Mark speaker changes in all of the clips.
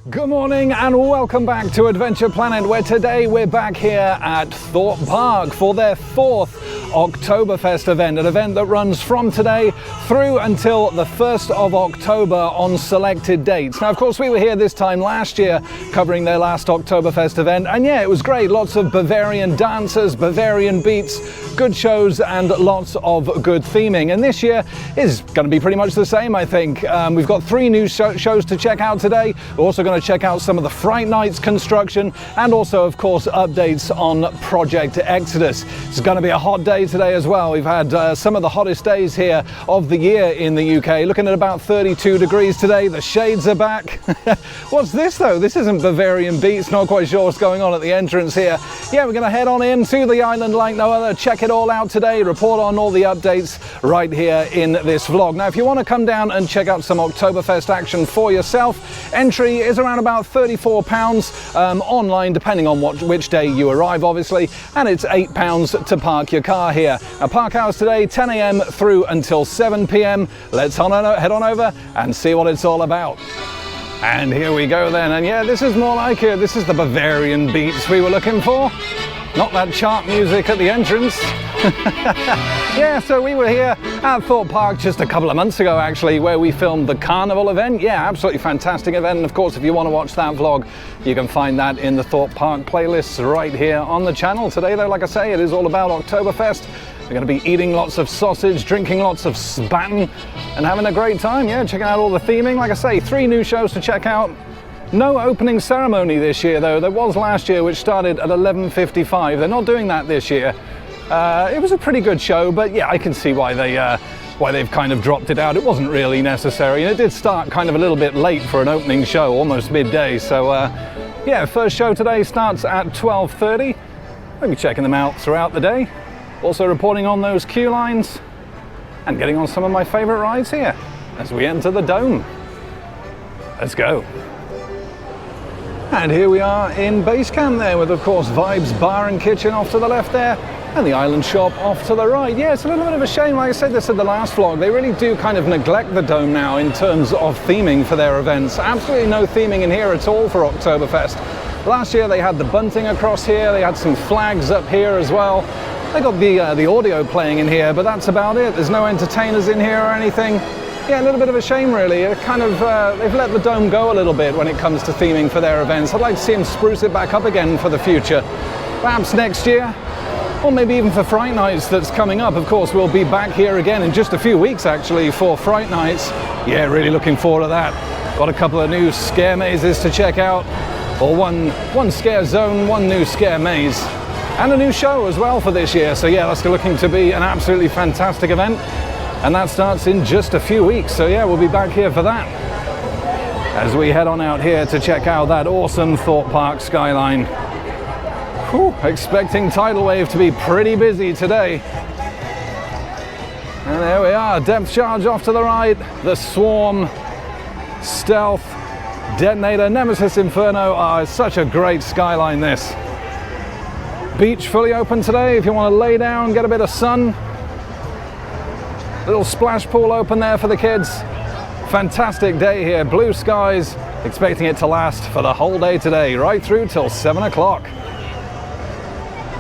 Speaker 1: Good morning and welcome back to Adventure Planet, where today we're back here at Thorpe Park for their 4th Oktoberfest event, an event that runs from today through until the 1st of October on selected dates. Now, of course, we were here this time last year covering their last Oktoberfest event, and yeah, it was great. Lots of Bavarian dancers, Bavarian beats, good shows, and lots of good theming. And this year is going to be pretty much the same, I think. We've got 3 new shows to check out today. We're also going to check out some of the Fright Nights construction, and also, of course, updates on Project Exodus. It's going to be a hot day today as well. We've had some of the hottest days here of the year in the UK, looking at about 32 degrees today. The shades are back. What's this though? This isn't Bavarian beats. Not quite sure what's going on at the entrance here. Yeah, we're going to head on in to the island like no other, check it all out today, report on all the updates right here in this vlog. Now, if you want to come down and check out some Oktoberfest action for yourself, entry is around about £34 online, depending on which day you arrive, obviously, and it's £8 to park your car here. Now, park hours today, 10 a.m. through until 7 p.m. Let's head on over and see what it's all about. And here we go then, and yeah, this is more like it. This is the Bavarian beats we were looking for, not that chart music at the entrance. Yeah, so we were here at Thorpe Park just a couple of months ago, actually, where we filmed the Carnival event. Yeah, absolutely fantastic event. And of course, if you want to watch that vlog, you can find that in the Thorpe Park playlists right here on the channel. Today, though, like I say, it is all about Oktoberfest. We're going to be eating lots of sausage, drinking lots of spaten, and having a great time. Yeah, checking out all the theming. Like I say, 3 new shows to check out. No opening ceremony this year, though. There was last year, which started at 11:55. They're not doing that this year. It was a pretty good show, but yeah, I can see why they've kind of dropped it out. It wasn't really necessary, and it did start kind of a little bit late for an opening show, almost midday. So yeah, first show today starts at 12:30. We'll be checking them out throughout the day. Also reporting on those queue lines and getting on some of my favorite rides here as we enter the dome. Let's go. And here we are in base camp there with, of course, Vibes Bar and Kitchen off to the left there, and the Island Shop off to the right. Yeah, it's a little bit of a shame. Like I said this in the last vlog, they really do kind of neglect the dome now in terms of theming for their events. Absolutely no theming in here at all for Oktoberfest. Last year they had the bunting across here, they had some flags up here as well. They got the audio playing in here, but that's about it. There's no entertainers in here or anything. Yeah, a little bit of a shame, really. It kind of they've let the dome go a little bit when it comes to theming for their events. I'd like to see them spruce it back up again for the future. Perhaps next year, or maybe even for Fright Nights that's coming up. Of course, we'll be back here again in just a few weeks, actually, for Fright Nights. Yeah, really looking forward to that. Got a couple of new scare mazes to check out, or one scare zone, 1 new scare maze, and a new show as well for this year. So yeah, that's looking to be an absolutely fantastic event. And that starts in just a few weeks. So yeah, we'll be back here for that as we head on out here to check out that awesome Thorpe Park skyline. Whew, expecting Tidal Wave to be pretty busy today. And there we are, Depth Charge off to the right, the Swarm, Stealth, Detonator, Nemesis, Inferno. Oh, it's such a great skyline, this. Beach fully open today if you want to lay down, get a bit of sun. Little splash pool open there for the kids. Fantastic day here, blue skies, expecting it to last for the whole day today, right through till 7 o'clock.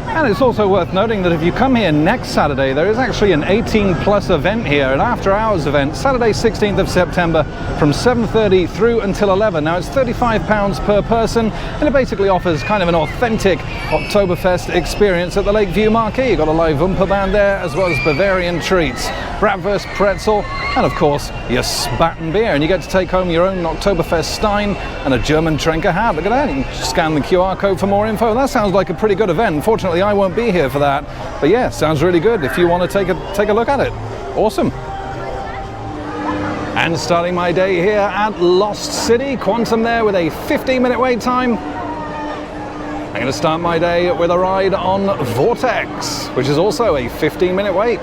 Speaker 1: And it's also worth noting that if you come here next Saturday, there is actually an 18+ event here, an after-hours event, Saturday 16th of September from 7:30 through until 11. Now, it's £35 per person, and it basically offers kind of an authentic Oktoberfest experience at the Lakeview Marquee. You've got a live Oompa band there, as well as Bavarian treats, bratwurst, pretzel, and of course, your spaten beer. And you get to take home your own Oktoberfest Stein and a German Trenker hat. Look at that, you can scan the QR code for more info. That sounds like a pretty good event. Unfortunately, I won't be here for that, but yeah, sounds really good if you want to take a look at it. Awesome. And starting my day here at Lost City, Quantum there with a 15-minute wait time. I'm going to start my day with a ride on Vortex, which is also a 15-minute wait.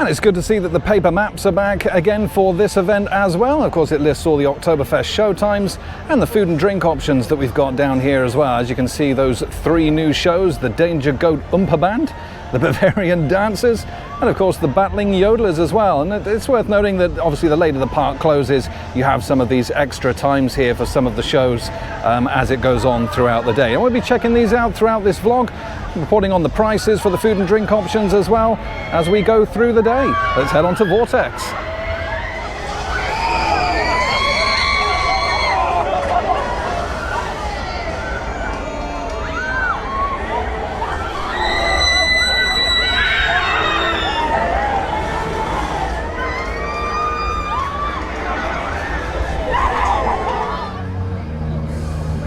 Speaker 1: And it's good to see that the paper maps are back again for this event as well. Of course, it lists all the Oktoberfest show times and the food and drink options that we've got down here as well. As you can see, those 3 new shows, the Danger Goat Band, the Bavarian Dancers, and of course the Battling Yodellers as well. And it's worth noting that obviously the later the park closes, you have some of these extra times here for some of the shows as it goes on throughout the day. And we'll be checking these out throughout this vlog, reporting on the prices for the food and drink options as well as we go through the day. Let's head on to Vortex.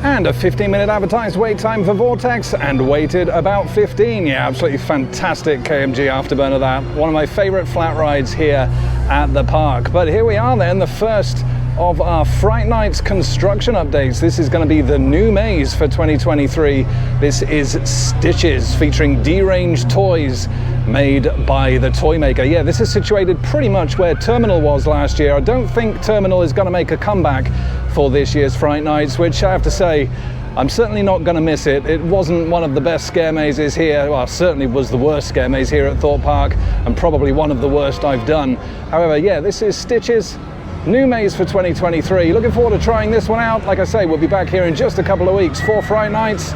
Speaker 1: And a 15-minute advertised wait time for Vortex, and waited about 15. Yeah, absolutely fantastic KMG afterburner that. One of my favorite flat rides here at the park. But here we are then, the first of our Fright Nights construction updates. This is going to be the new maze for 2023. This is Stitches, featuring deranged toys made by the toy maker. Yeah, this is situated pretty much where Terminal was last year. I don't think Terminal is going to make a comeback for this year's Fright Nights, which I have to say, I'm certainly not going to miss it. It wasn't one of the best scare mazes here. Well, certainly was the worst scare maze here at Thorpe Park, and probably one of the worst I've done. However, yeah, this is Stitches, new maze for 2023. Looking forward to trying this one out. Like I say, we'll be back here in just a couple of weeks for Fright Nights.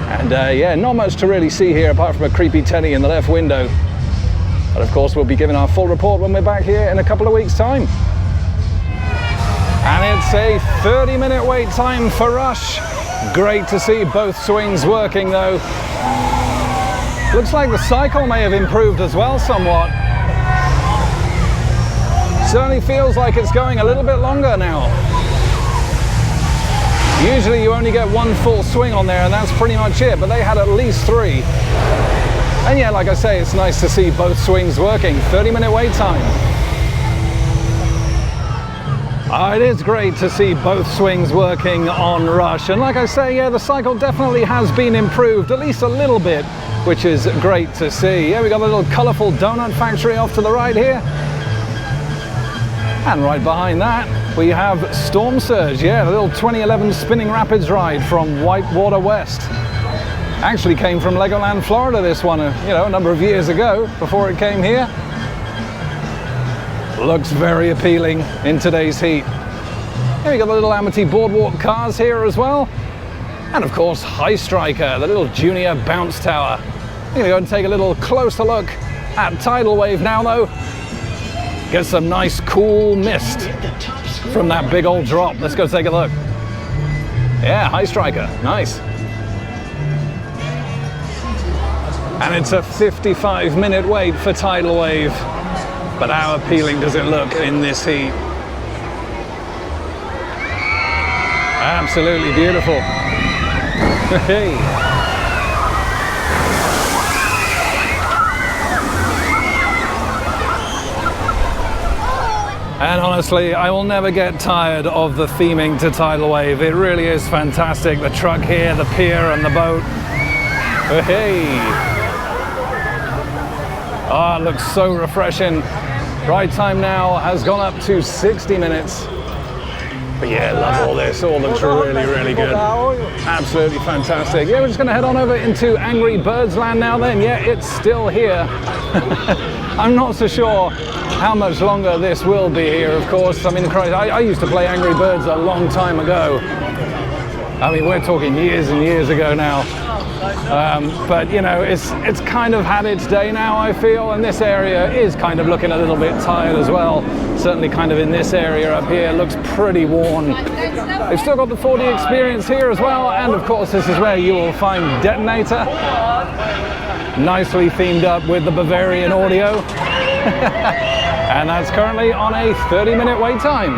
Speaker 1: And yeah, not much to really see here apart from a creepy Teddy in the left window. But of course, we'll be giving our full report when we're back here in a couple of weeks' time. And it's a 30-minute wait time for Rush. Great to see both swings working though. Looks like the cycle may have improved as well somewhat. Certainly feels like it's going a little bit longer now. Usually you only get 1 full swing on there and that's pretty much it, but they had at least 3. And yeah, like I say, it's nice to see both swings working. 30-minute wait time. It is great to see both swings working on Rush. And like I say, yeah, the cycle definitely has been improved, at least a little bit, which is great to see. Yeah, we got a little colourful donut factory off to the right here. And right behind that, we have Storm Surge, yeah, the little 2011 Spinning Rapids ride from Whitewater West. Actually came from Legoland, Florida, this one, you know, a number of years ago, before it came here. Looks very appealing in today's heat. Here we got the little Amity boardwalk cars here as well. And of course, High Striker, the little junior bounce tower. I'm gonna go and take a little closer look at Tidal Wave now though. Get some nice cool mist from that big old drop. Let's go take a look. Yeah, High Striker, nice. And it's a 55-minute wait for Tidal Wave. But how appealing does it look in this heat? Absolutely beautiful. Hey. And honestly, I will never get tired of the theming to Tidal Wave. It really is fantastic. The truck here, the pier and the boat. Hey. Oh, it looks so refreshing. Ride time now has gone up to 60 minutes. But yeah, love all this. All looks really, really good. Absolutely fantastic. Yeah, we're just going to head on over into Angry Birds Land now then. Yeah, it's still here. I'm not so sure how much longer this will be here, of course. I mean, I used to play Angry Birds a long time ago. I mean, we're talking years and years ago now. But you know, it's kind of had its day now, I feel, and this area is kind of looking a little bit tired as well. Certainly kind of in this area up here, looks pretty worn. They've still got the 4D experience here as well, and of course this is where you will find Detonator. Nicely themed up with the Bavarian audio. And that's currently on a 30-minute wait time.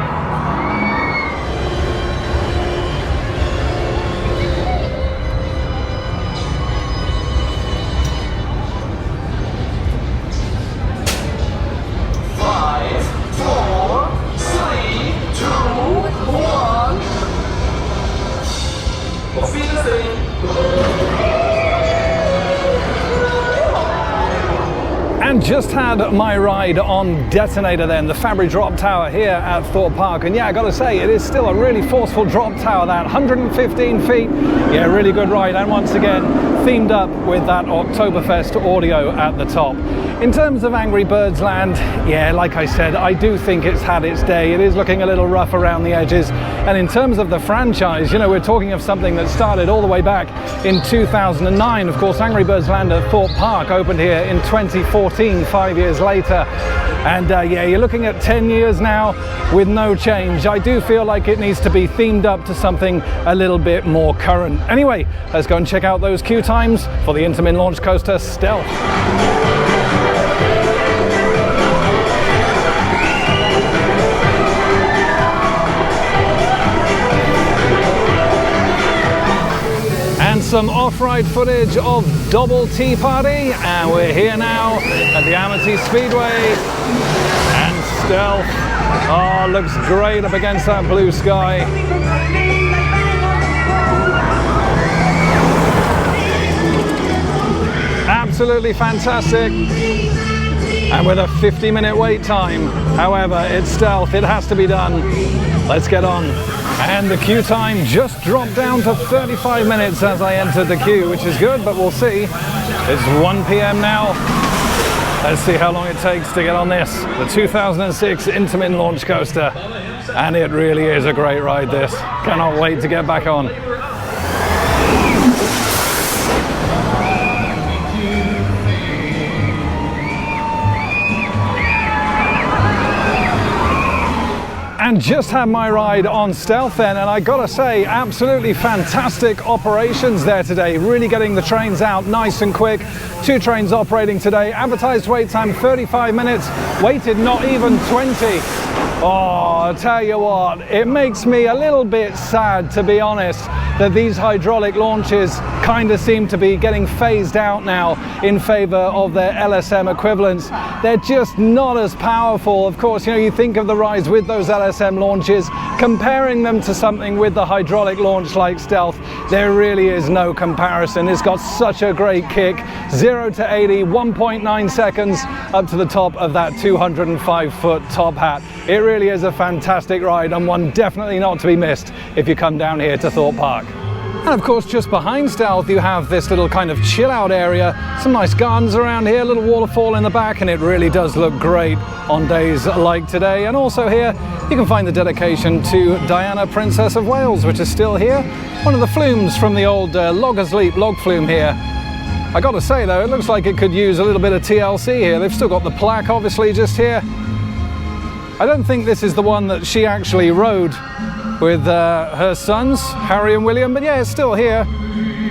Speaker 1: And And just had my ride on Detonator then, the Fabry drop tower here at Thorpe Park. And yeah, I gotta say, it is still a really forceful drop tower, that 115 feet. Yeah, really good ride. And once again, themed up with that Oktoberfest audio at the top. In terms of Angry Birds Land, yeah, like I said, I do think it's had its day. It is looking a little rough around the edges. And in terms of the franchise, you know, we're talking of something that started all the way back in 2009. Of course, Angry Birds Land at Thorpe Park opened here in 2014, 5 years later. And yeah, you're looking at 10 years now with no change. I do feel like it needs to be themed up to something a little bit more current. Anyway, let's go and check out those queue times for the Intamin launch coaster Stealth. Some off-ride footage of Double Tea Party, and we're here now at the Amity Speedway, and Stealth, oh, looks great up against that blue sky. Absolutely fantastic, and with a 50-minute wait time. However, it's Stealth, it has to be done. Let's get on. And the queue time just dropped down to 35 minutes as I entered the queue, which is good, but we'll see. It's 1 p.m. now. Let's see how long it takes to get on this. The 2006 Intamin launch coaster. And it really is a great ride, this. Cannot wait to get back on. And just had my ride on Stealth then, and I gotta say, absolutely fantastic operations there today. Really getting the trains out nice and quick. 2 trains operating today. Advertised wait time 35 minutes, waited not even 20. Oh, I'll tell you what, it makes me a little bit sad, to be honest, that these hydraulic launches kind of seem to be getting phased out now in favor of their LSM equivalents. They're just not as powerful. Of course, you know, you think of the rides with those LSM launches, comparing them to something with the hydraulic launch like Stealth, there really is no comparison. It's got such a great kick. 0 to 80, 1.9 seconds up to the top of that 205-foot top hat. It really is a fantastic ride, and one definitely not to be missed if you come down here to Thorpe Park. And of course, just behind Stealth, you have this little kind of chill out area. Some nice gardens around here, a little waterfall in the back, and it really does look great on days like today. And also here, you can find the dedication to Diana, Princess of Wales, which is still here. One of the flumes from the old Loggers Leap log flume here. I gotta say though, it looks like it could use a little bit of TLC here. They've still got the plaque obviously just here. I don't think this is the one that she actually rode with her sons, Harry and William, but yeah, it's still here.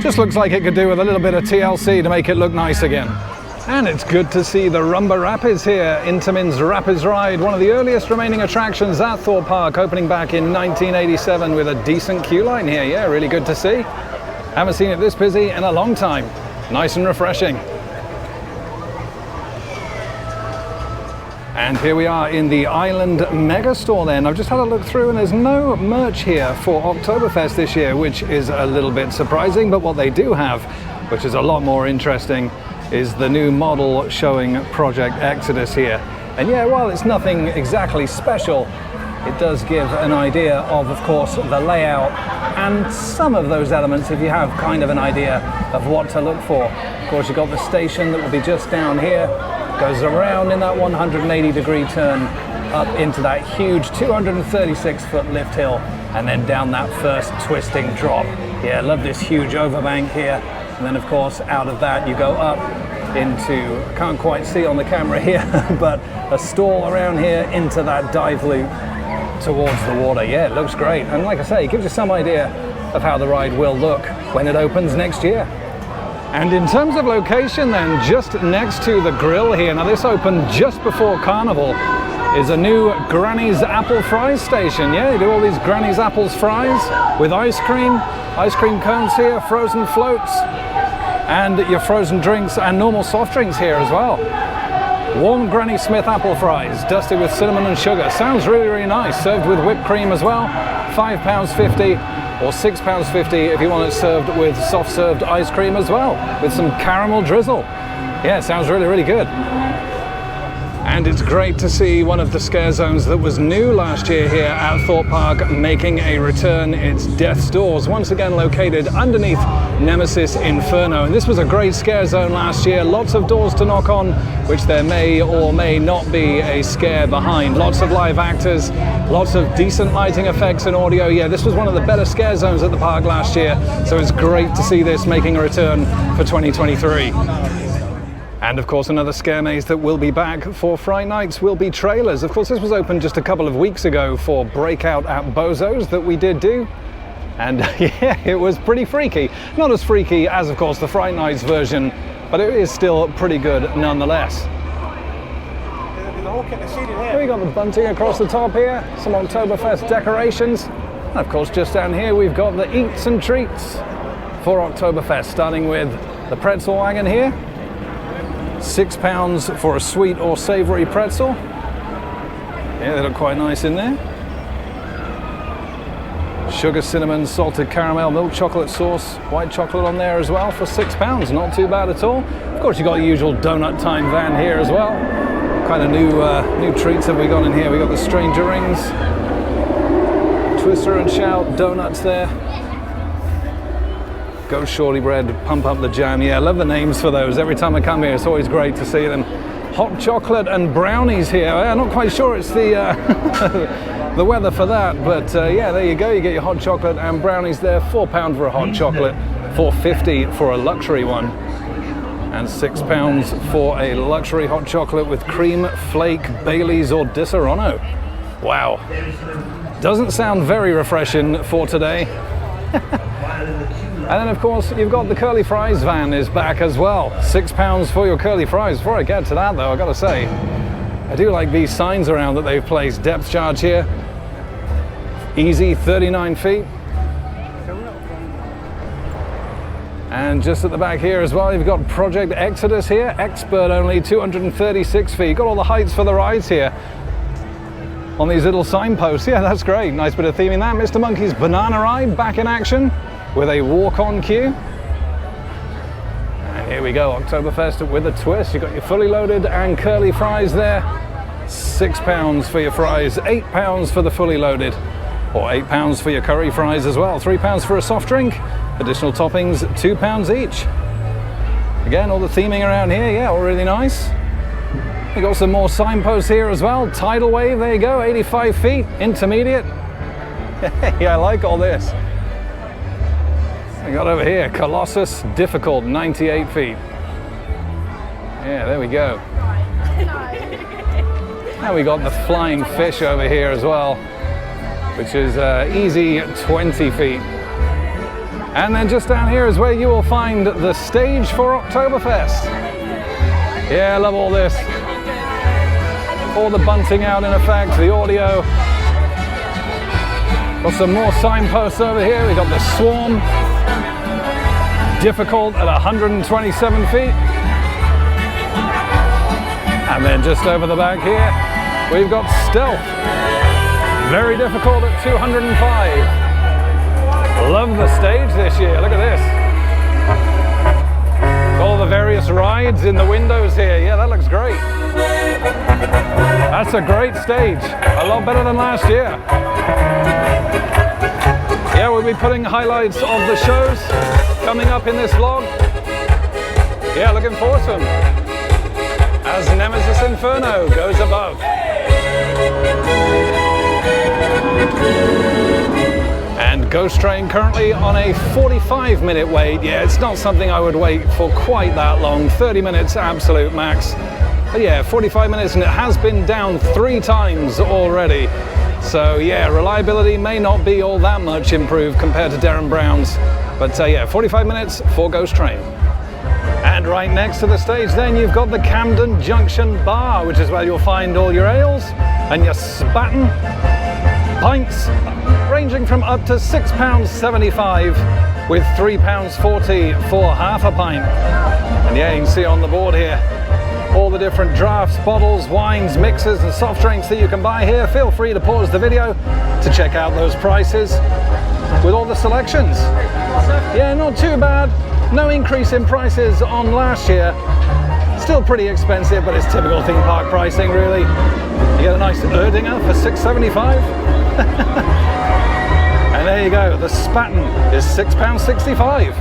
Speaker 1: Just looks like it could do with a little bit of TLC to make it look nice again. And it's good to see the Rumba Rapids here, Intamin's Rapids Ride, one of the earliest remaining attractions at Thorpe Park, opening back in 1987 with a decent queue line here. Yeah, really good to see. Haven't seen it this busy in a long time. Nice and refreshing. And here we are in the Island Megastore then. I've just had a look through and there's no merch here for Oktoberfest this year, which is a little bit surprising, but what they do have, which is a lot more interesting, is the new model showing Project Exodus here. And yeah, while it's nothing exactly special, it does give an idea of course, the layout and some of those elements if you have kind of an idea of what to look for. Of course, you've got the station that will be just down here. Goes around in that 180-degree turn up into that huge 236-foot lift hill and then down that first twisting drop. Yeah, I love this huge overbank here. And then of course out of that you go up into, I can't quite see on the camera here, but a stall around here into that dive loop towards the water. Yeah, it looks great. And like I say, it gives you some idea of how the ride will look when it opens next year. And in terms of location then, just next to the grill here, now this opened just before Carnival, is a new Granny's Apple Fries station. Yeah, you do all these Granny's Apples fries with ice cream cones here, frozen floats, and your frozen drinks and normal soft drinks here as well. Warm Granny Smith apple fries, dusted with cinnamon and sugar. Sounds really, really nice. Served with whipped cream as well. £5.50. Or £6.50 if you want it served with soft served ice cream as well, with some caramel drizzle. Yeah, it sounds really, really good. And it's great to see one of the scare zones that was new last year here at Thorpe Park making a return. It's Death's Doors, once again located underneath Nemesis Inferno. And this was a great scare zone last year. Lots of doors to knock on, which there may or may not be a scare behind. Lots of live actors, lots of decent lighting effects and audio. Yeah, this was one of the better scare zones at the park last year. So it's great to see this making a return for 2023. And of course, another scare maze that will be back for Fright Nights will be trailers. Of course, this was opened just a couple of weeks ago for Breakout at Bozo's that we did do. And yeah, it was pretty freaky. Not as freaky as, of course, the Fright Nights version, but it is still pretty good nonetheless. Here we got the bunting across the top here, some Oktoberfest decorations. And of course, just down here, we've got the eats and treats for Oktoberfest, starting with the pretzel wagon here. £6 for a sweet or savoury pretzel. Yeah, they look quite nice in there. Sugar, cinnamon, salted caramel, milk chocolate sauce, white chocolate on there as well for £6. Not too bad at all. Of course, you've got the usual donut time van here as well. Kind of new treats have we got in here. We got the Stranger Rings, Twister and Shout, donuts there. Go Shorty Bread, Pump Up the Jam. Yeah, I love the names for those. Every time I come here, it's always great to see them. Hot chocolate and brownies here. I'm not quite sure it's the the weather for that, but yeah, there you go. You get your hot chocolate and brownies there. £4 for a hot chocolate, £4.50 for a luxury one, and £6 for a luxury hot chocolate with cream, flake, Baileys, or Disaronno. Wow, doesn't sound very refreshing for today. And then of course you've got the curly fries van is back as well. £6 for your curly fries. Before I get to that though, I gotta say, I do like these signs around that they've placed. Depth charge here, easy 39 feet. And just at the back here as well, you've got Project Exodus here, expert only 236 feet. Got all the heights for the rides here on these little signposts. Yeah, that's great. Nice bit of theming that. Mr. Monkey's Banana Ride back in action with a walk-on queue. And here we go, Oktoberfest with a twist. You've got your fully loaded and curly fries there. £6 for your fries, £8 for the fully loaded, or £8 for your curry fries as well. £3 for a soft drink, additional toppings, £2 each. Again, all the theming around here, yeah, all really nice. You've got some more signposts here as well. Tidal wave, there you go, 85 feet, intermediate. Yeah, I like all this. We got over here, Colossus, difficult, 98 feet. Yeah, there we go. Now we got the flying fish over here as well, which is easy 20 feet. And then just down here is where you will find the stage for Oktoberfest. Yeah, I love all this. All the bunting out in effect, the audio. Got some more signposts over here. We got the Swarm. Difficult at 127 feet. And then just over the back here, we've got Stealth. Very difficult at 205. Love the stage this year, look at this. All the various rides in the windows here, yeah, that looks great. That's a great stage, a lot better than last year. Yeah, we'll be putting highlights of the shows coming up in this vlog. Yeah, looking forward to them. As Nemesis Inferno goes above. And Ghost Train currently on a 45-minute wait. Yeah, it's not something I would wait for quite that long. 30 minutes absolute max. But yeah, 45 minutes, and it has been down 3 times already. So yeah, reliability may not be all that much improved compared to Darren Brown's. But yeah, 45 minutes for Ghost Train. And right next to the stage then you've got the Camden Junction Bar, which is where you'll find all your ales and your spatten pints, ranging from up to £6.75 with £3.40 for half a pint. And yeah, you can see on the board here all the different drafts, bottles, wines, mixers and soft drinks that you can buy here. Feel free to pause the video to check out those prices with all the selections. Yeah, not too bad. No increase in prices on last year. Still pretty expensive, but it's typical theme park pricing, really. You get a nice Erdinger for $6.75. And there you go, the Spaten is £6.65.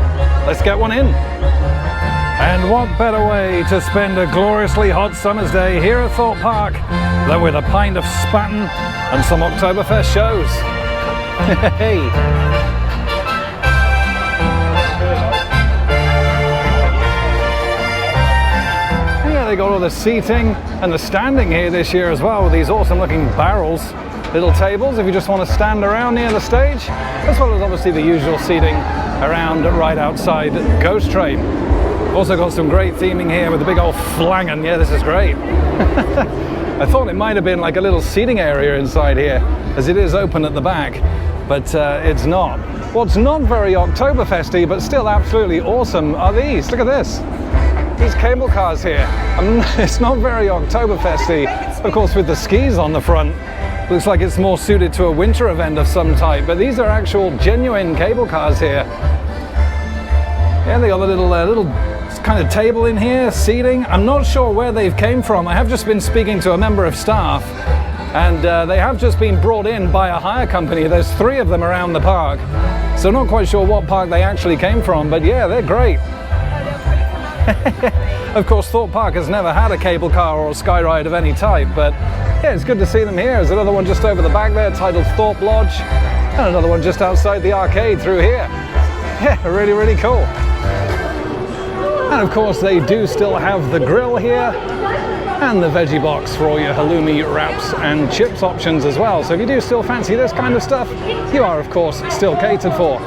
Speaker 1: Let's get one in. And what better way to spend a gloriously hot summer's day here at Thorpe Park than with a pint of Spaten and some Oktoberfest shows. Hey! Yeah, they got all the seating and the standing here this year as well, with these awesome looking barrels. Little tables if you just want to stand around near the stage, as well as obviously the usual seating around right outside Ghost Train. Also got some great theming here with the big old flangen. Yeah, this is great. I thought it might have been like a little seating area inside here, as it is open at the back, but it's not. What's not very Oktoberfesty, but still absolutely awesome, are these. Look at this. These cable cars here. It's not very Oktoberfesty, of course, with the skis on the front. Looks like it's more suited to a winter event of some type, but these are actual genuine cable cars here. Yeah, they got a little kind of table in here, seating. I'm not sure where they've came from. I have just been speaking to a member of staff, and they have just been brought in by a hire company. There's 3 of them around the park, so not quite sure what park they actually came from, but yeah, they're great. Of course, Thorpe Park has never had a cable car or a sky ride of any type, but yeah, it's good to see them here. There's another one just over the back there titled Thorpe Lodge, and another one just outside the arcade through here. Yeah, really, really cool. And of course, they do still have the grill here and the veggie box for all your halloumi wraps and chips options as well. So if you do still fancy this kind of stuff, you are of course still catered for.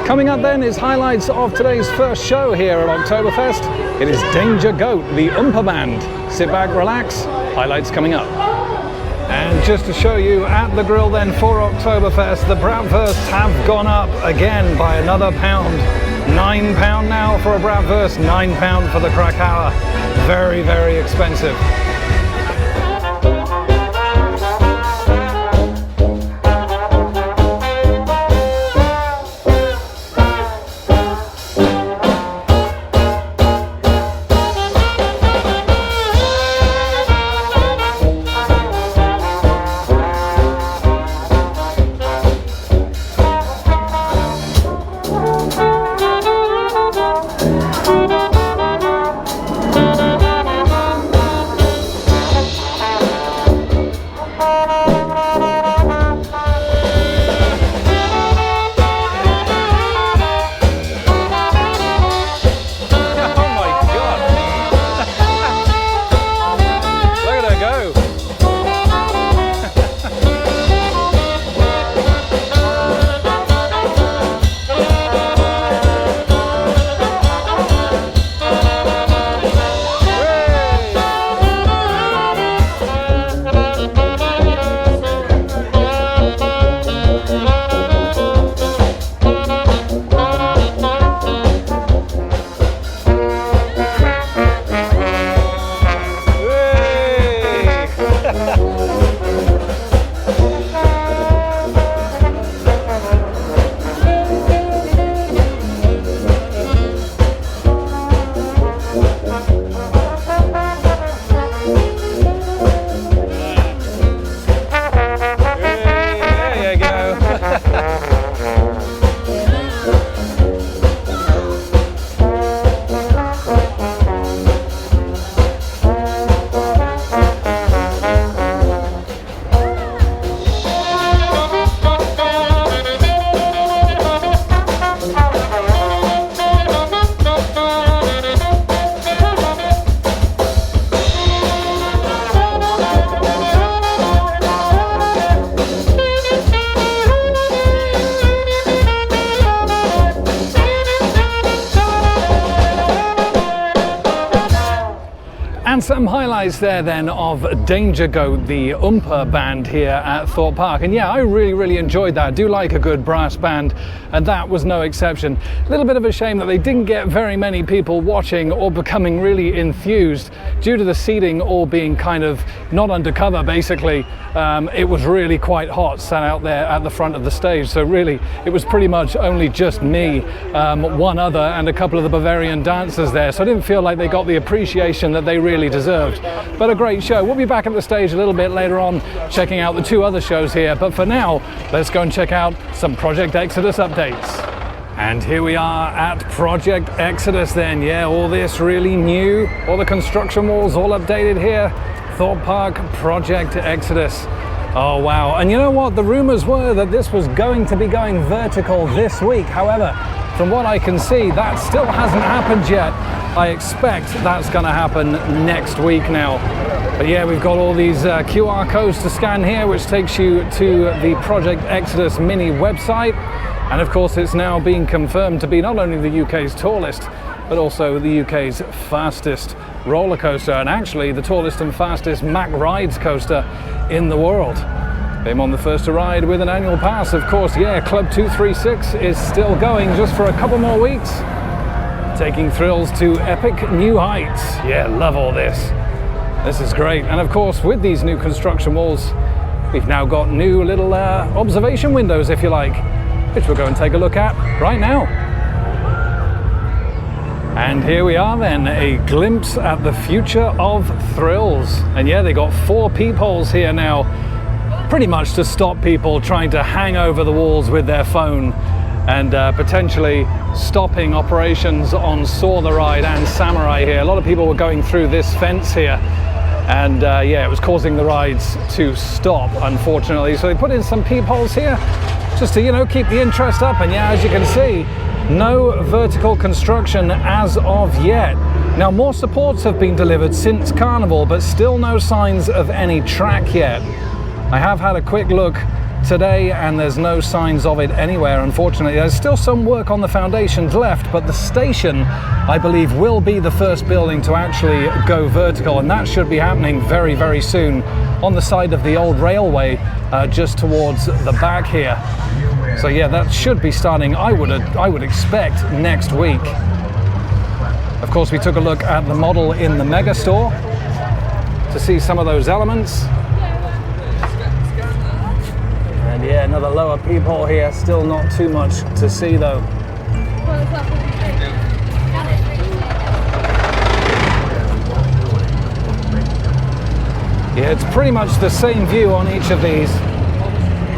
Speaker 1: Coming up then is highlights of today's first show here at Oktoberfest. It is Danger Goat, the Oompa Band. Sit back, relax, highlights coming up. And just to show you at the grill then for Oktoberfest, the bratwursts have gone up again by another pound. £9 now for a bratwurst, £9 for the Krakauer. Very, very expensive. And some highlights there then of Danger Goat, the Oompa band here at Thorpe Park. And yeah, I really enjoyed that. I do like a good brass band, and that was no exception. A little bit of a shame that they didn't get very many people watching or becoming really enthused due to the seating all being kind of not undercover, basically. It was really quite hot sat out there at the front of the stage. So really, it was pretty much only just me, one other, and a couple of the Bavarian dancers there. So I didn't feel like they got the appreciation that they really deserved. But a great show. We'll be back at the stage a little bit later on, checking out the two other shows here. But for now, let's go and check out some Project Exodus updates. And here we are at Project Exodus then. Yeah, all this really new, all the construction walls all updated here. Thorpe Park Project Exodus. Oh wow, and you know what, the rumors were that this was going to be going vertical this week. However, from what I can see, that still hasn't happened yet. I expect that's going to happen next week now. But yeah, we've got all these QR codes to scan here, which takes you to the Project Exodus mini website. And of course, it's now being confirmed to be not only the UK's tallest, but also the UK's fastest roller coaster, and actually the tallest and fastest Mack Rides coaster in the world. I'm on the first to ride with an annual pass, of course. Yeah, Club 236 is still going just for a couple more weeks, taking thrills to epic new heights. Yeah, love all this. This is great. And of course, with these new construction walls, we've now got new little observation windows, if you like, which we'll go and take a look at right now. And here we are then, a glimpse at the future of thrills. And yeah, they got 4 peepholes here now, pretty much to stop people trying to hang over the walls with their phone, and potentially stopping operations on Saw the Ride and Samurai here. A lot of people were going through this fence here, and yeah, it was causing the rides to stop, unfortunately. So they put in some peepholes here just to, you know, keep the interest up. And yeah, as you can see, no vertical construction as of yet. Now, more supports have been delivered since Carnival, but still no signs of any track yet. I have had a quick look today, and there's no signs of it anywhere, unfortunately. There's still some work on the foundations left, but the station, I believe, will be the first building to actually go vertical, and that should be happening very soon on the side of the old railway, just towards the back here. So yeah, that should be starting, I would expect, next week. Of course, we took a look at the model in the Mega Store to see some of those elements. And yeah, another lower peephole here, still not too much to see though. Yeah, it's pretty much the same view on each of these.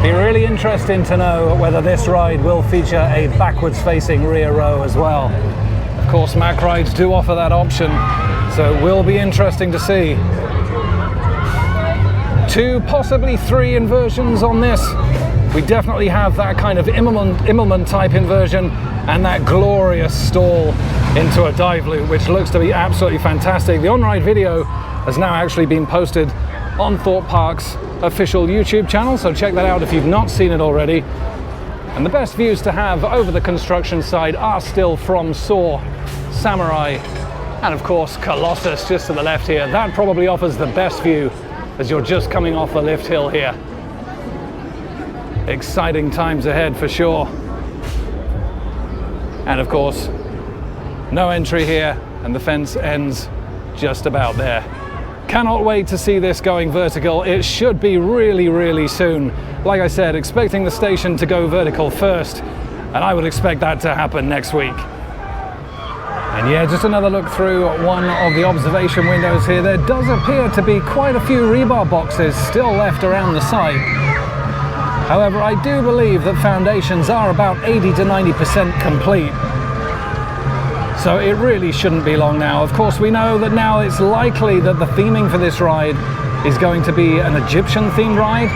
Speaker 1: Be really interesting to know whether this ride will feature a backwards facing rear row as well. Of course, Mack Rides do offer that option, so it will be interesting to see. 2, possibly 3 inversions on this. We definitely have that kind of Immelman type inversion and that glorious stall into a dive loop, which looks to be absolutely fantastic. The on-ride video has now actually been posted on Thorpe Park's official YouTube channel, so check that out if you've not seen it already. And the best views to have over the construction side are still from Saw, Samurai, and of course Colossus just to the left here. That probably offers the best view as you're just coming off the lift hill here. Exciting times ahead for sure. And of course, no entry here, and the fence ends just about there. Cannot wait to see this going vertical. It should be really soon. Like I said, expecting the station to go vertical first, and I would expect that to happen next week. And yeah, just another look through one of the observation windows here. There does appear to be quite a few rebar boxes still left around the site. However, I do believe that foundations are about 80 to 90% complete. So it really shouldn't be long now. Of course, we know that now it's likely that the theming for this ride is going to be an Egyptian themed ride.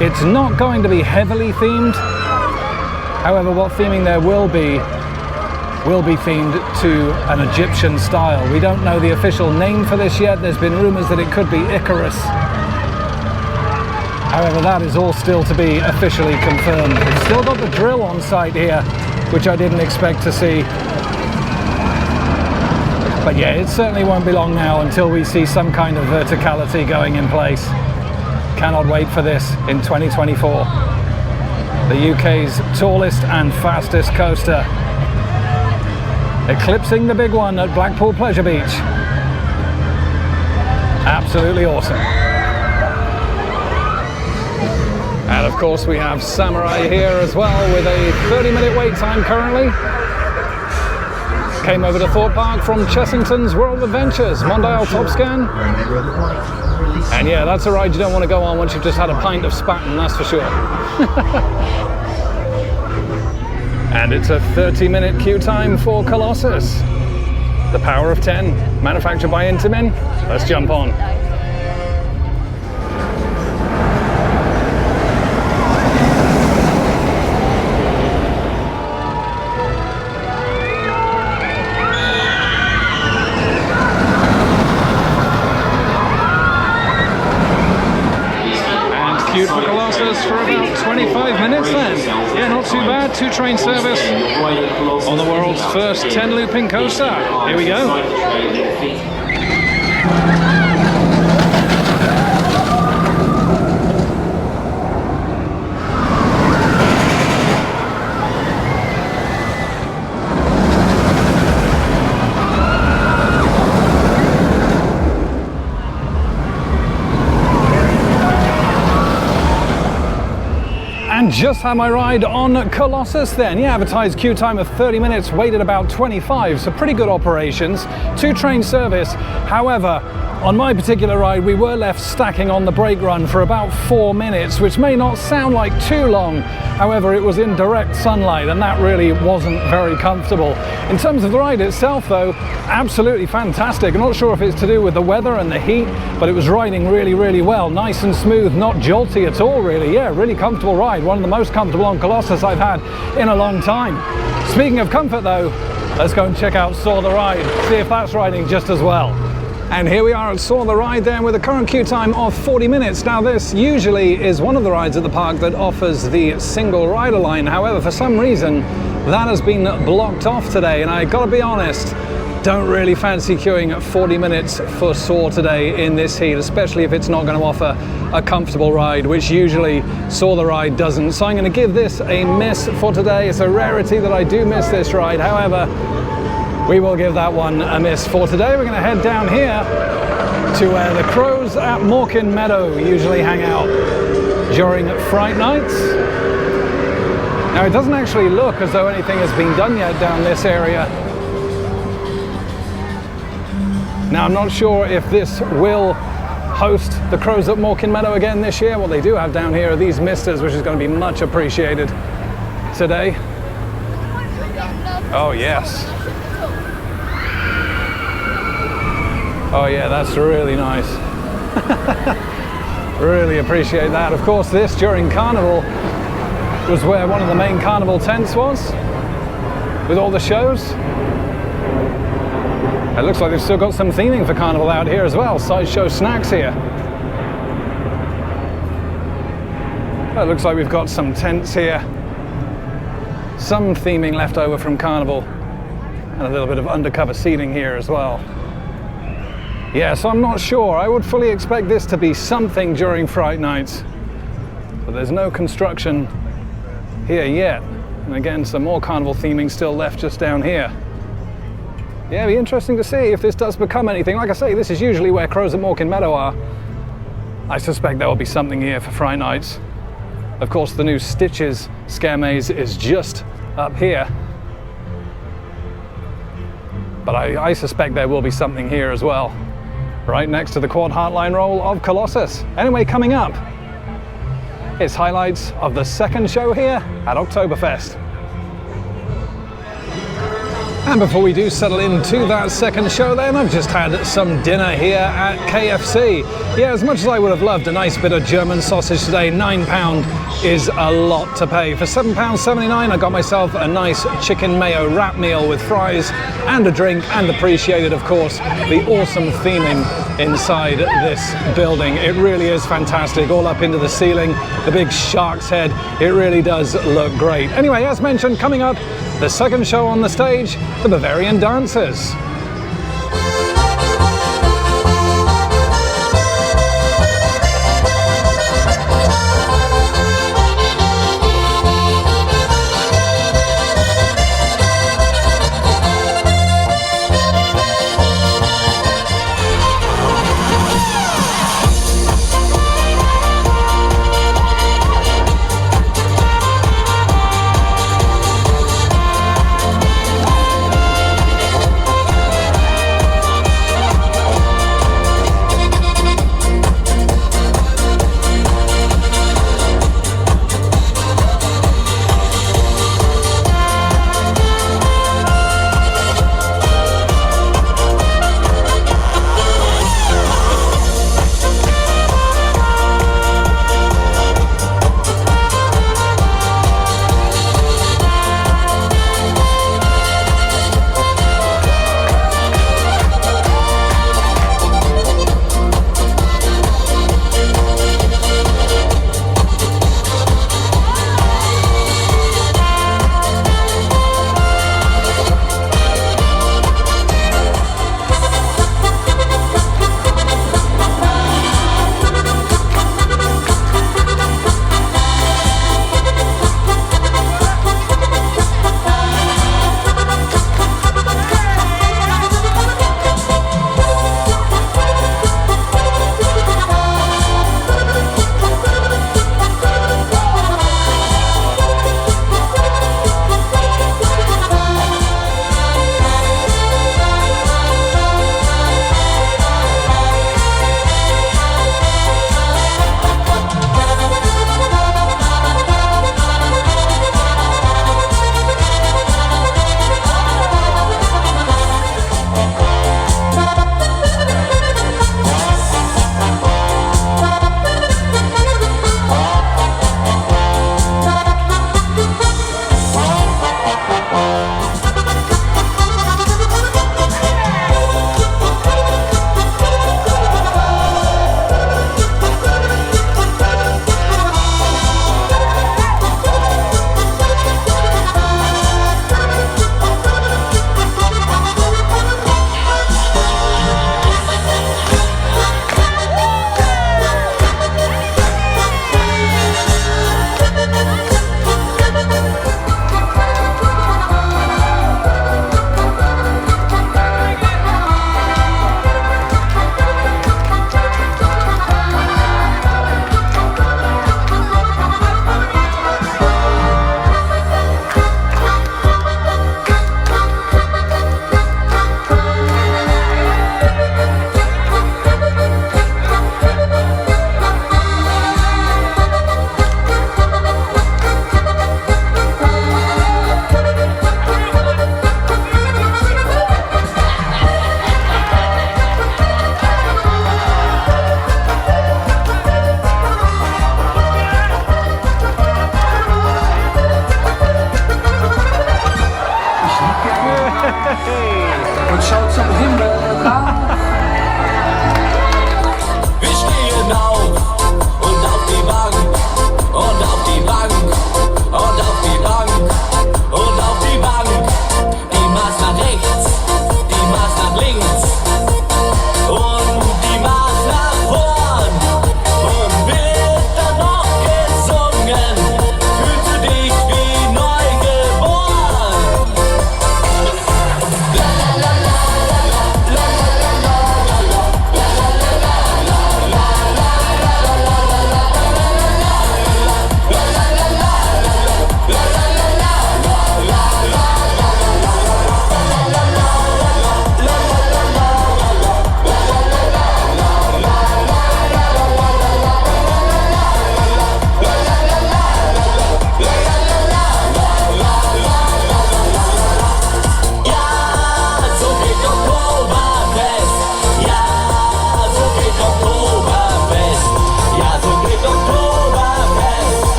Speaker 1: It's not going to be heavily themed. However, what theming there will be themed to an Egyptian style. We don't know the official name for this yet. There's been rumors that it could be Icarus. However, that is all still to be officially confirmed. We've still got the drill on site here, which I didn't expect to see. But yeah, it certainly won't be long now until we see some kind of verticality going in place. Cannot wait for this in 2024. The UK's tallest and fastest coaster, eclipsing the big one at Blackpool Pleasure Beach. Absolutely awesome. And of course we have Samurai here as well, with a 30-minute wait time currently. Came over to Thorpe Park from Chessington's World Adventures, Mondial Top Scan. And yeah, that's a ride you don't want to go on once you've just had a pint of Spaten, that's for sure. And it's a 30-minute queue time for Colossus. The Power of 10, manufactured by Intamin. Let's jump on. Queued for Colossus for about 25 minutes then. Yeah, not too bad. 2-train service on the world's first 10-looping coaster. Here we go. And just had my ride on Colossus then. Yeah, advertised queue time of 30 minutes, waited about 25, so pretty good operations. 2-train service. However, on my particular ride, we were left stacking on the brake run for about 4 minutes, which may not sound like too long. However, it was in direct sunlight, and that really wasn't very comfortable. In terms of the ride itself, though, absolutely fantastic. I'm not sure if it's to do with the weather and the heat, but it was riding really, really well. Nice and smooth, not jolty at all, really. Yeah, really comfortable ride. One of the most comfortable on Colossus I've had in a long time. Speaking of comfort, though, let's go and check out Saw the Ride, see if that's riding just as well. And here we are at Saw the Ride then, with a current queue time of 40 minutes. Now this usually is one of the rides at the park that offers the single rider line. However, for some reason, that has been blocked off today. And I gotta be honest, don't really fancy queuing 40 minutes for Saw today in this heat, especially if it's not going to offer a comfortable ride, which usually Saw the Ride doesn't. So I'm going to give this a miss for today. It's a rarity that I do miss this ride. However, we will give that one a miss for today. We're going to head down here to where the crows at Morecambe Meadow usually hang out during Fright Nights. Now it doesn't actually look as though anything has been done yet down this area. Now, I'm not sure if this will host the crows at Morecambe Meadow again this year. What they do have down here are these misters, which is going to be much appreciated today. Oh, yes. Oh, yeah, that's really nice. Really appreciate that. Of course, this during Carnival was where one of the main Carnival tents was, with all the shows. It looks like they've still got some theming for Carnival out here as well. Sideshow snacks here. It looks like we've got some tents here. Some theming left over from Carnival. And a little bit of undercover seating here as well. Yeah, so I'm not sure. I would fully expect this to be something during Fright Nights. But there's no construction here yet. And again, some more Carnival theming still left just down here. Yeah, it'll be interesting to see if this does become anything. Like I say, this is usually where crows at Morecambe Meadow are. I suspect there will be something here for Fright Nights. Of course, the new Stitches scare maze is just up here. But I suspect there will be something here as well, right next to the quad heartline roll of Colossus. Anyway, coming up, it's highlights of the second show here at Oktoberfest. And before we do settle into that second show then, I've just had some dinner here at KFC. Yeah, as much as I would have loved a nice bit of German sausage today, £9 is a lot to pay. For £7.79, I got myself a nice chicken mayo wrap meal with fries and a drink, and appreciated, of course, the awesome theming inside this building. It really is fantastic, all up into the ceiling, the big shark's head. It really does look great. Anyway, as mentioned, coming up, the second show on the stage, the Bavarian dancers.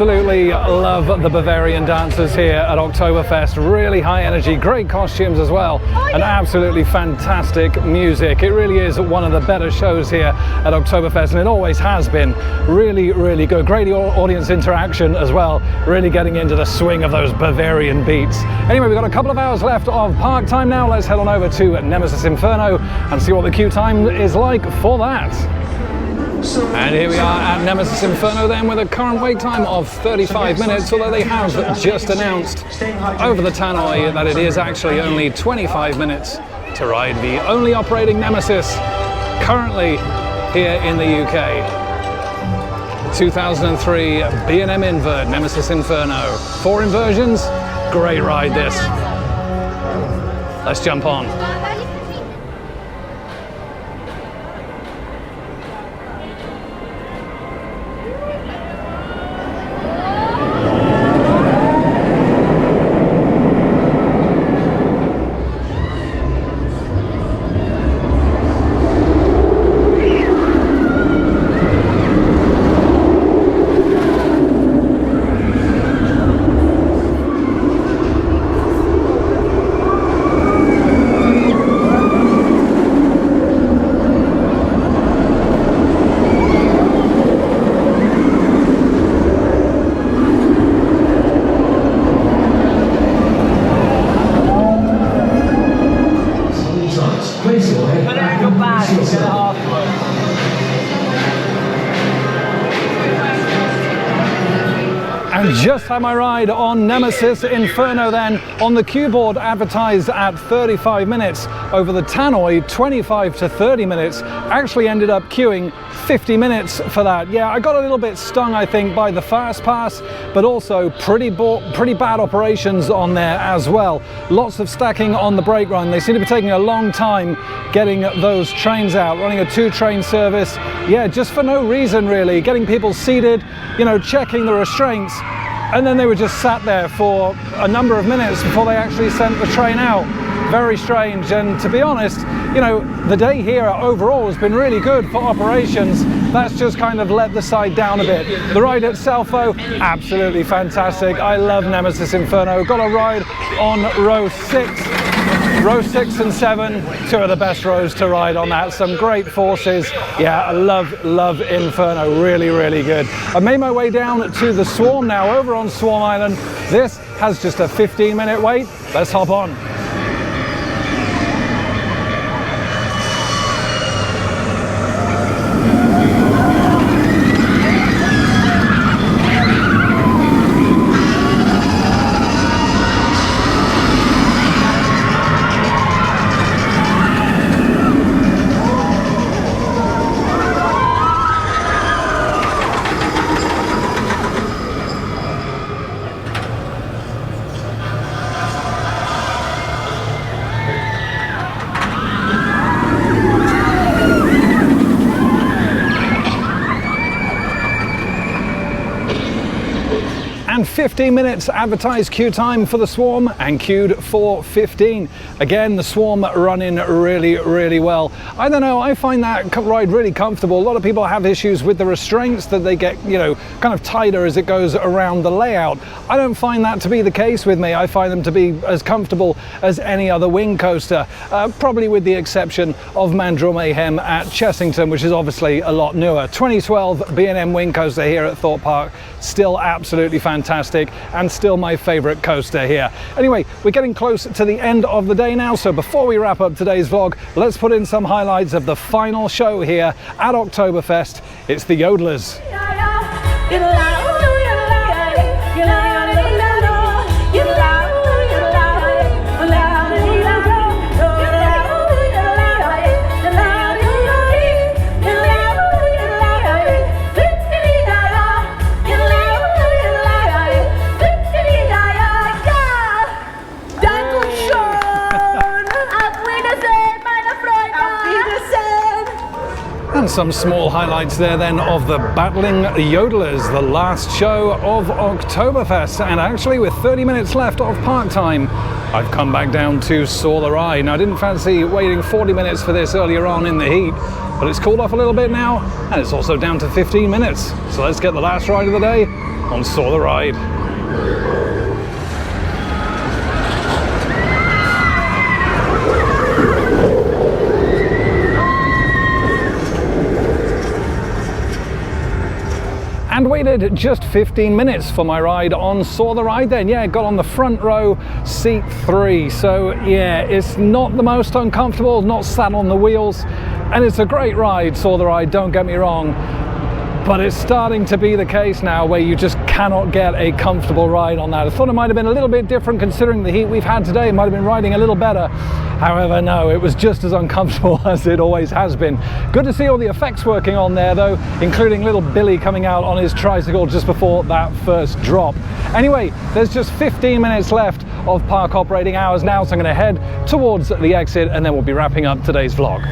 Speaker 1: Absolutely love the Bavarian dancers here at Oktoberfest. Really high energy, great costumes as well, and absolutely fantastic music. It really is one of the better shows here at Oktoberfest, and it always has been. Really, really good. Great audience interaction as well, really getting into the swing of those Bavarian beats. Anyway, we've got a couple of hours left of park time now. Let's head on over to Nemesis Inferno and see what the queue time is like for that. And here we are at Nemesis Inferno then, with a current wait time of 35 minutes, although they have just announced over the tannoy that it is actually only 25 minutes to ride the only operating Nemesis currently here in the UK. 2003 B&M Invert Nemesis Inferno. 4 inversions, great ride this. Let's jump on. And just had my ride on Nemesis Inferno then, on the queue board advertised at 35 minutes. Over the tannoy, 25 to 30 minutes. Actually ended up queuing 50 minutes for that. Yeah, I got a little bit stung, I think, by the fast pass, but also pretty bad operations on there as well. Lots of stacking on the brake run. They seem to be taking a long time getting those trains out, running a 2-train service. Yeah, just for no reason really, getting people seated, you know, checking the restraints, and then they were just sat there for a number of minutes before they actually sent the train out. Very strange, and to be honest, you know, the day here overall has been really good for operations. That's just kind of let the side down a bit. The ride itself though, absolutely fantastic. I love Nemesis Inferno. Got a ride on row 6. Row 6 and 7, 2 of the best rows to ride on that. Some great forces. Yeah, I love Inferno. Really, really good. I made my way down to the Swarm now, over on Swarm Island. This has just a 15-minute wait. Let's hop on. And 15 minutes advertised queue time for the Swarm, and queued for 15. Again, the Swarm running really, really well. I don't know, I find that ride really comfortable. A lot of people have issues with the restraints, that they get, you know, kind of tighter as it goes around the layout. I don't find that to be the case with me. I find them to be as comfortable as any other wing coaster, probably with the exception of Mandrill Mayhem at Chessington, which is obviously a lot newer. 2012 B&M wing coaster here at Thorpe Park, still absolutely fantastic, and still my favorite coaster here. Anyway, we're getting close to the end of the day now, so before we wrap up today's vlog, let's put in some highlights of the final show here at Oktoberfest. It's the Yodellers. And some small highlights there then of the Battling Yodellers, the last show of Oktoberfest. And actually, with 30 minutes left of park time, I've come back down to Saw the Ride. Now, I didn't fancy waiting 40 minutes for this earlier on in the heat, but it's cooled off a little bit now, and it's also down to 15 minutes. So let's get the last ride of the day on Saw the Ride. And waited just 15 minutes for my ride on Saw the Ride then. Yeah, got on the front row, seat 3. So yeah, it's not the most uncomfortable, not sat on the wheels. And it's a great ride, Saw the Ride, don't get me wrong. But it's starting to be the case now where you just cannot get a comfortable ride on that. I thought it might have been a little bit different considering the heat we've had today. It might have been riding a little better. However, no, it was just as uncomfortable as it always has been. Good to see all the effects working on there though, including little Billy coming out on his tricycle just before that first drop. Anyway, there's just 15 minutes left of park operating hours now, so I'm going to head towards the exit and then we'll be wrapping up today's vlog.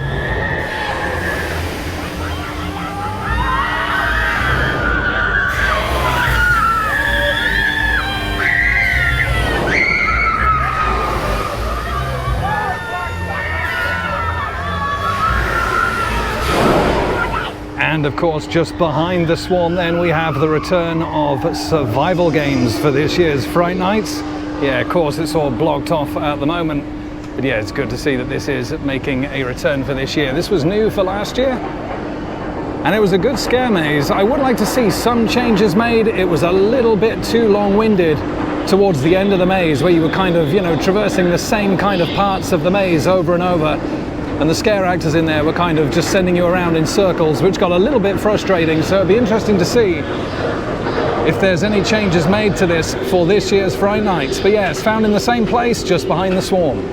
Speaker 1: And of course, just behind the Swan then we have the return of survival games for this year's Fright Nights. Yeah, of course it's all blocked off at the moment, but yeah, it's good to see that this is making a return for this year. This was new for last year, and it was a good scare maze. I would like to see some changes made. It was a little bit too long-winded towards the end of the maze, where you were kind of, you know, traversing the same kind of parts of the maze over and over. And the scare actors in there were kind of just sending you around in circles, which got a little bit frustrating. So it'd be interesting to see if there's any changes made to this for this year's Fright Nights. But yeah, it's found in the same place, just behind the Swarm.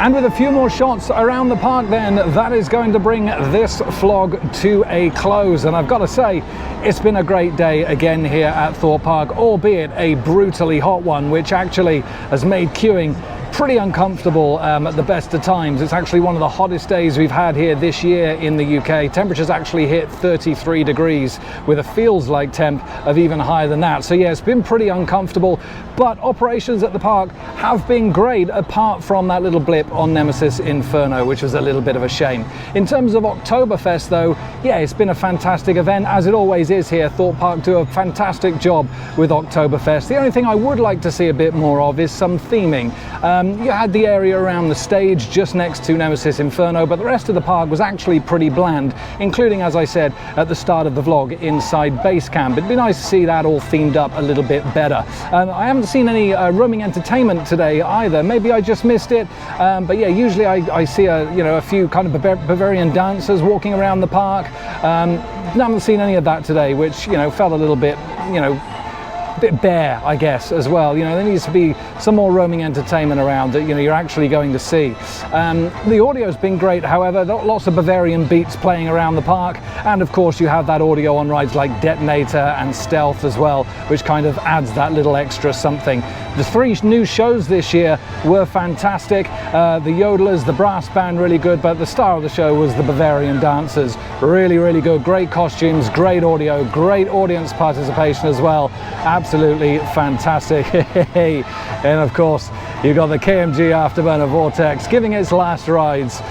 Speaker 1: And with a few more shots around the park then, that is going to bring this vlog to a close. And I've got to say, it's been a great day again here at Thorpe Park, albeit a brutally hot one, which actually has made queuing pretty uncomfortable at the best of times. It's actually one of the hottest days we've had here this year in the UK. Temperatures actually hit 33 degrees with a feels like temp of even higher than that. So yeah, it's been pretty uncomfortable, but operations at the park have been great apart from that little blip on Nemesis Inferno, which was a little bit of a shame. In terms of Oktoberfest though, yeah, it's been a fantastic event, as it always is here. Thorpe Park do a fantastic job with Oktoberfest. The only thing I would like to see a bit more of is some theming. You had the area around the stage just next to Nemesis Inferno, but the rest of the park was actually pretty bland, including, as I said at the start of the vlog, inside base camp. It'd be nice to see that all themed up a little bit better. I haven't seen any roaming entertainment today either. Maybe I just missed it, but yeah, usually I see a few kind of Bavarian dancers walking around the park. Haven't seen any of that today, which, you know, felt a little bit, you know, bit bare, I guess, as well. You know, there needs to be some more roaming entertainment around that, you know, you're actually going to see. The audio's been great, however, lots of Bavarian beats playing around the park, and of course you have that audio on rides like Detonator and Stealth as well, which kind of adds that little extra something. The 3 new shows this year were fantastic. The Yodellers, the brass band, really good, but the star of the show was the Bavarian dancers. Really, really good. Great costumes, great audio, great audience participation as well. Absolutely fantastic. And of course, you've got the KMG Afterburner Vortex giving its last rides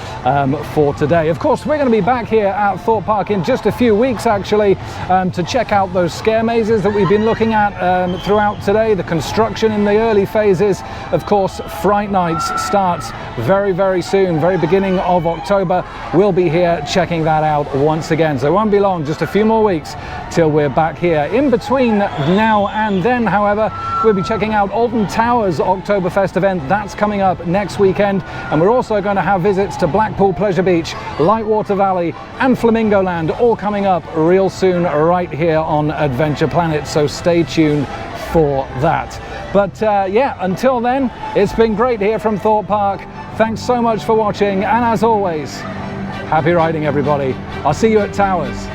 Speaker 1: for today. Of course, we're going to be back here at Thorpe Park in just a few weeks, actually, to check out those scare mazes that we've been looking at throughout today, the construction in the early phases. Of course, Fright Nights starts very, very soon, very beginning of October. We'll be here checking that out once again. So it won't be long, just a few more weeks till we're back here. In between now and then, however, we'll be checking out Alton Towers Oktoberfest event. That's coming up next weekend. And we're also going to have visits to Blackpool Pleasure Beach, Lightwater Valley and Flamingo Land, all coming up real soon right here on Adventure Planet. So stay tuned for that. But yeah, until then, it's been great here from Thorpe Park. Thanks so much for watching, and as always, Happy riding, everybody. I'll see you at Towers.